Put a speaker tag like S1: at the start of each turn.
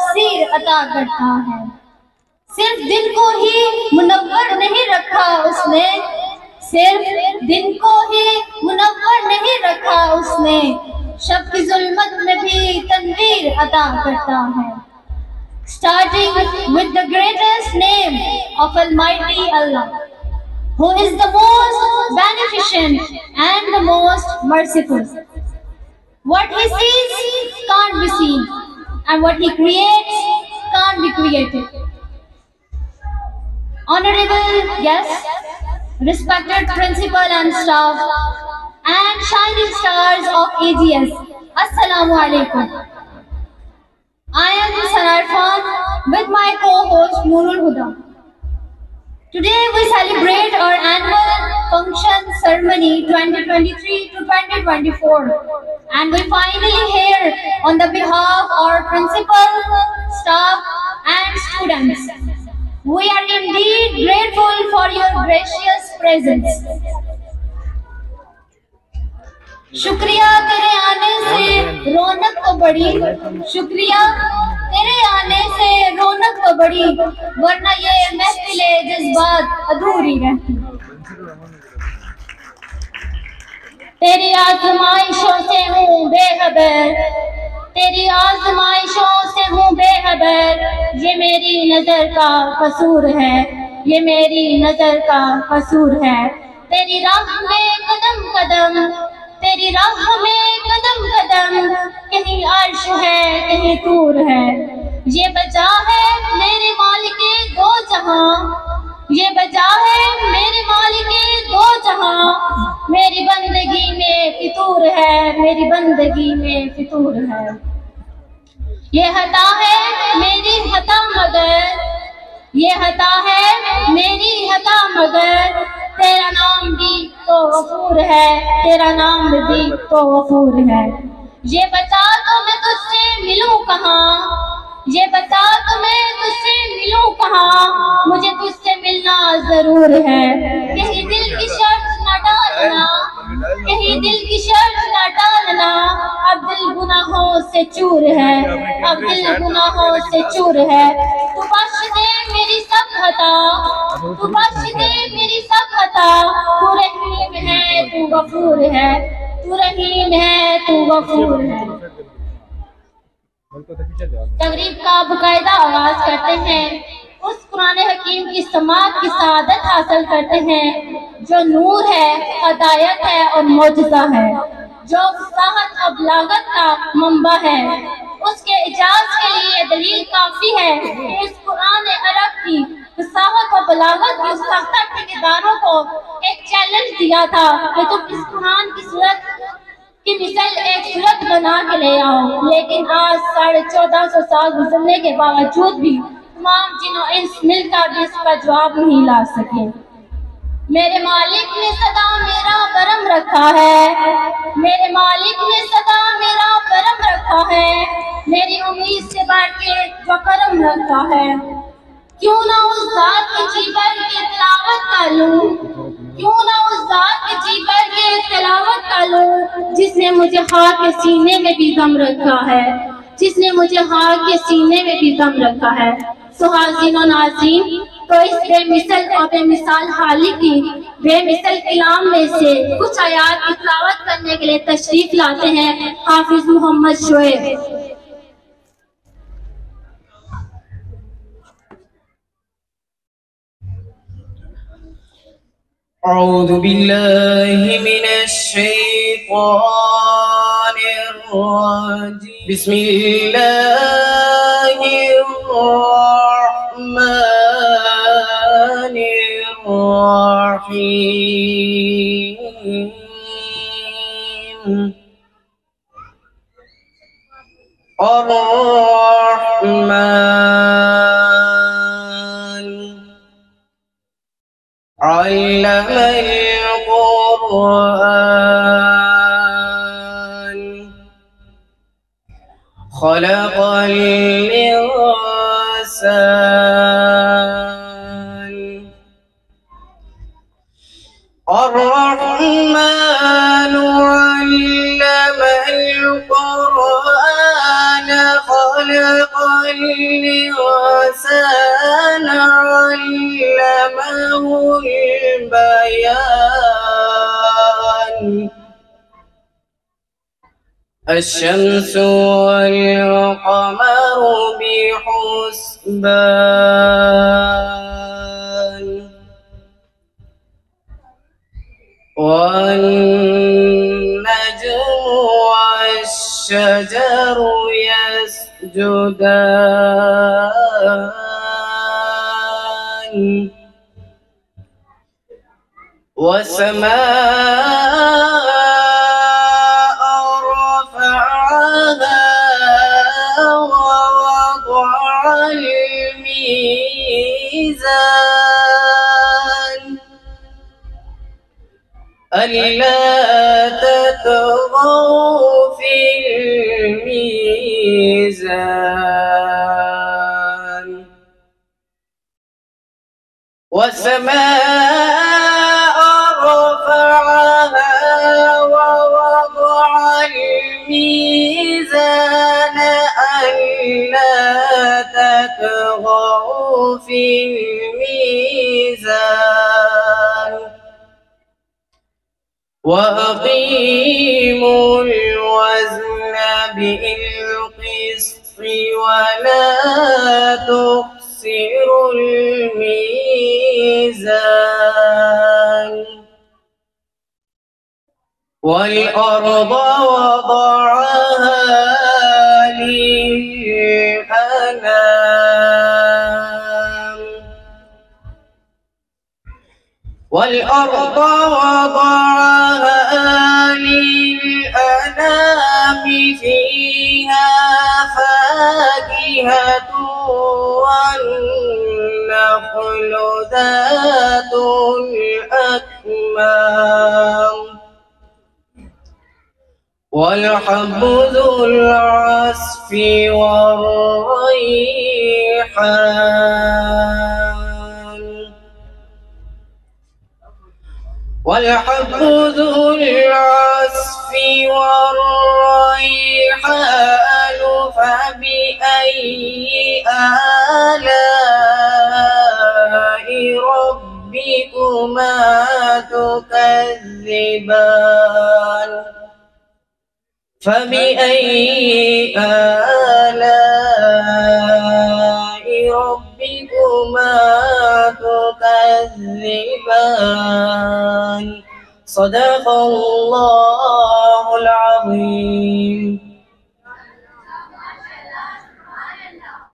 S1: तफसीर अता करता है। सिर्फ दिन को ही मुनव्वर नहीं रखा उसने, सिर्फ दिन को ही मुनव्वर नहीं रखा उसने, शब की जुल्मत में भी तनवीर अता करता है। Starting with the greatest name of Almighty Allah, who is the most beneficent and the most merciful. What He sees can't be seen, and what He creates can't be created. Honorable guests, respected principal and staff, and shining stars of AGS, Assalamu Alaikum. I am Sanar Khan with my co-host Nurul Huda. Today we celebrate our annual function ceremony 2023 to 2024, and we finally here on the behalf of our principal, staff and students. We are indeed grateful for your gracious presence. शुक्रिया तेरे आने से रौनक तो बढ़ी, शुक्रिया तेरे आने से रौनक तो बढ़ी, वरना ये महफिले जज्बात अधूरी रहती। तेरी आजमाइशों से हूँ बेखबर, तेरी आजमाइशों से हूँ बेखबर, ये मेरी नजर का कसूर है, ये मेरी नजर का कसूर है। तेरी राह में कदम कदम, तेरी राह में कदम कदम, कहीं अर्श है कहीं तूर है। ये बजा है मेरे मालिके दो जहां, ये बजा है मेरे मालिके दो जहां, मेरी बंदगी में फितूर है, मेरी बंदगी में फितूर है। ये हता है मेरी हता मगर, ये हता है मेरी हता मगर, तेरा नाम भी तो गफूर है, तेरा नाम भी तो गफूर है। ये बता तो मैं तुझसे मिलूं कहाँ, ये बता तो मैं तुझसे मिलूं कहाँ, मुझे तुझसे मिलना जरूर है। कहीं दिल की शर्त न डालना, कहीं दिल की शर्त न डालना, अब दिल गुनाहों से चूर है, अब दिल गुनाहों से चूर है। तू बख्श दे मेरी सब खता, तू बख्श दे मेरी सब खता, तू रहीम है तू गफूर है, तू रहीम है तू गफूर है। तकरीब का बाकायदा आगाज करते हैं, उस कुरान हकीम की समाअत की सआदत हासिल करते हैं जो नूर है, हदायत है और मौजज़ा है, जो फसाहत और बलागत का मंबा है। उसके इजाज के लिए दलील काफी है कि इस कुरान अरब की फसाहत और बलागत की साख्ता ठेकेदारों को एक चैलेंज दिया था कि तुम इस कुरान की सूरत की मिसाल एक सूरत बना के ले आओ, लेकिन आज 1450 साल गुजरने के बावजूद भी तमाम जिन्हों इंस मिलकर भी इसका जवाब नहीं ला सके। मेरे मालिक ने सदा मेरा करम रखा है, मेरे मालिक ने सदा मेरा करम रखा है, मेरी उम्मीद से बढ़ के जो करम रखा है। क्यों ना उस जात के जी भर के तिलावत कर लूं, क्यों ना उस जात के जी भर के तिलावत कर लूं, जिसने मुझे हार के सीने में भी दम रखा है, जिसने मुझे हार के सीने में भी दम रखा है। सुहासिन और नाज़रीन, तो इस बेमिसल और बेमिसाल हाली की बेमिसल कलाम में से कुछ आयात की तिलावत करने के लिए तशरीफ लाते हैं हाफिज मोहम्मद शोएब।
S2: औज़ु बिल्लाहि मिनश शैतानिर रजीम। बिस्मिल्लाहिर रहमानिर रहीम। अर्रहमान अल्लमल कुरआन खलक़ल इंसान। अर्रहमान अल्लमल कुरआन खलक़ल الإنسان علمه البيان الشمس والقمر بحسبان والنجم والشجر يسجدان والسماء رفعها ووضع الميزان ألا تطغوا في الميزان والسماء رفعها ووضع الميزان ألا تطغوا في الميزان وأقيموا الوزن بالقسط ولا تخسروا الميزان والأرض وضعها للأنام والأرض وضعها للأنام فيها فاكهة والنخل ذات الأكمام والحب ذو العصف والريحان والحب ذو العصف والريحان فبأي آلاء ربكما تكذبان فبأي آلاء ربكما تكذبان صدق الله العظيم.